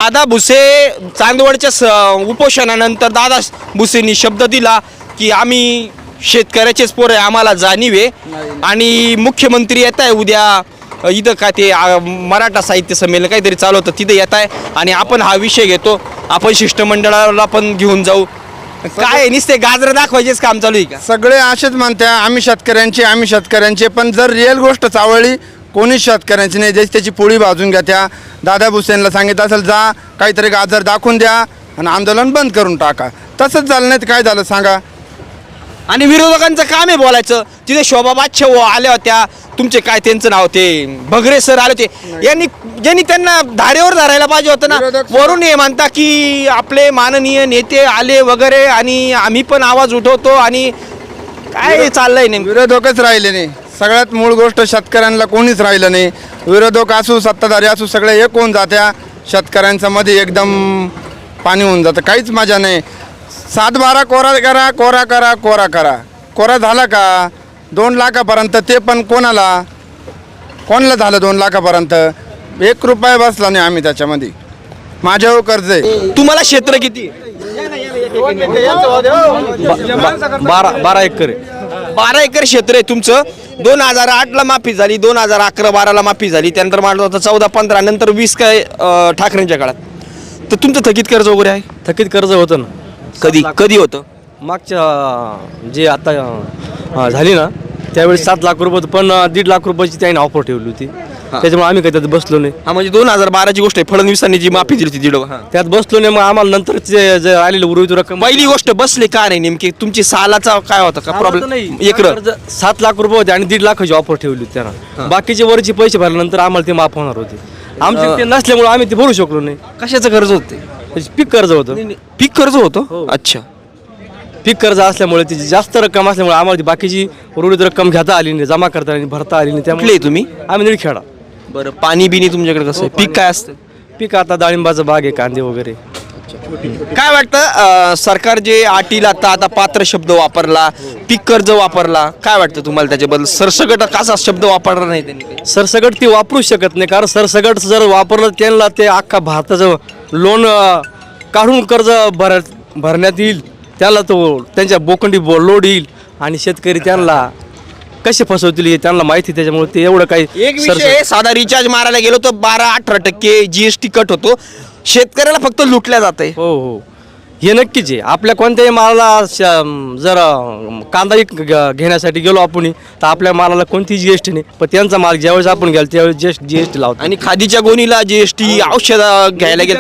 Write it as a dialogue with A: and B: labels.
A: दादा भुसे चांदवडच्या उपोषणानंतर दादा भुसेंनी शब्द दिला की आम्ही शेतकऱ्याचेच पोर आहे, आम्हाला जाणीव आहे आणि मुख्यमंत्री येत आहे उद्या इथं काय ते मराठा साहित्य संमेलन काहीतरी चालू होतं तिथं येत आहे आणि आपण हा विषय घेतो, आपण शिष्टमंडळाला पण घेऊन जाऊ. काय नुसते गाजर दाखवायचेच काम चालू आहे का?
B: सगळे असेच म्हणत्या आम्ही शेतकऱ्यांचे, पण जर रिअल गोष्ट चावळली कोणीच शेतकऱ्यांची नाही. जशी त्याची पोळी भाजून घ्या. त्या दादा भुसेनला सांगितलं असेल जा काहीतरी गाजर दाखवून द्या आणि आंदोलन बंद करून टाका. तसंच झालं नाही तर काय झालं सांगा.
A: आणि विरोधकांचं काम आहे बोलायचं. तिथे शोभा बादशाह आल्या होत्या, तुमचे काय त्यांचं नाव ते भगरे सर आले होते, ज्यांनी त्यांना धारेवर धरायला पाहिजे होतं ना. वरून हे म्हणता की आपले माननीय नेते आले वगैरे आणि आम्ही पण आवाज उठवतो आणि काय चाललंय नेमकं?
B: विरोधकच राहिले नाही. सगळ्यात मूळ गोष्ट शेतकऱ्यांना कोणीच राहिलं नाही. विरोधक असू सत्ताधारी असू सगळे एक होऊन जात्या. शेतकऱ्यांचं मध्ये एकदम पाणी होऊन जातं. काहीच मजा नाही. 7-12 कोरा करा झाला का 2 लाखापर्यंत, ते पण कोणाला झालं 2 लाखापर्यंत? 1 रुपया बसला नाही आम्ही त्याच्यामध्ये. माझ्यावर कर्ज आहे.
A: तुम्हाला क्षेत्र किती?
C: 12 एकर.
A: 12 एकर क्षेत्र आहे तुमचं. 2008ला माफी झाली, 2011-12ला माफी झाली, त्यानंतर मांडलं होतं 14-15, नंतर 20 काय ठाकरेंच्या काळात. तर तुमचं थकीत कर्ज वगैरे आहे?
C: थकीत कर्ज होतं ना.
A: कधी होतं?
C: मागच्या जे आता झाली ना त्यावेळी 7 लाख रुपये होतं, पण 1.5 लाख रुपयाची त्याने ऑफर ठेवली होती. त्याच्यामुळे आम्ही काही त्यात बसलो नाही.
A: हा म्हणजे 2012ची गोष्ट आहे. फडणवीसांनी जी माफी दिली होती 1.5.
C: त्यात बसलो नाही. मग आम्हाला नंतर जे आलेलं उर्वरित रक्कम.
A: पहिली गोष्ट बसले का नाही नेमकी? तुमची सालाचा काय होता का प्रॉब्लेम? एकर
C: 7 लाख रुपये होते आणि 1.5 लाखाची ऑफर ठेवली होती त्यांना. बाकीचे वरचे पैसे भरल्यानंतर आम्हाला ते माफ होणार होते. आमचे ते नसल्यामुळे आम्ही ते भरू शकलो नाही.
A: कशाचं कर्ज होते?
C: पीक कर्ज होतं.
A: पीक कर्ज होतं? अच्छा.
C: पीक कर्ज असल्यामुळे त्याची जास्त रक्कम असल्यामुळे आम्हाला ती बाकीची उर्वरित रक्कम घेता आली नाही, जमा करता आली नाही, भरता आली नाही. त्यामुळे
A: तुम्ही
C: आम्ही निळखेडा.
A: बरं, पाणी बिनी तुमच्याकडे कसं आहे? पीक काय असतं?
C: पीक आता डाळिंबाचा बाग आहे, कांदे वगैरे.
A: काय वाटतं सरकार जे अटीला आता पात्र शब्द वापरला, पीक कर्ज वापरला, काय वाटतं तुम्हाला त्याच्याबद्दल? सरसकट कसा शब्द वापरला नाही त्यांनी?
C: सरसकट ती वापरू शकत नाही, कारण सरसकट जर वापरलं त्यांना ते अख्खा भारताचं लोन काढून कर्ज भरण्यात येईल, त्याला तो त्यांच्या बोकंडी लोड येईल आणि शेतकरी त्यांना कसे फसवतील हे त्यांना माहिती. त्याच्यामुळे ते एवढं काही
A: एक विषय साधा रिचार्ज मारायला गेलो तर 12-18% GST कट होतो. शेतकऱ्याला फक्त लुटल्या जाते.
C: हो, हे नक्कीच आहे. आपल्या कोणत्याही मालाला जर कांदा घेण्यासाठी गेलो आपण तर आपल्या मालाला कोणतीही GST नाही, पण त्यांचा माल ज्यावेळेस आपण घ्याल त्यावेळेस GST लावतो.
A: आणि खादीच्या गोणीला GST, औषध घ्यायला गेलं त्याला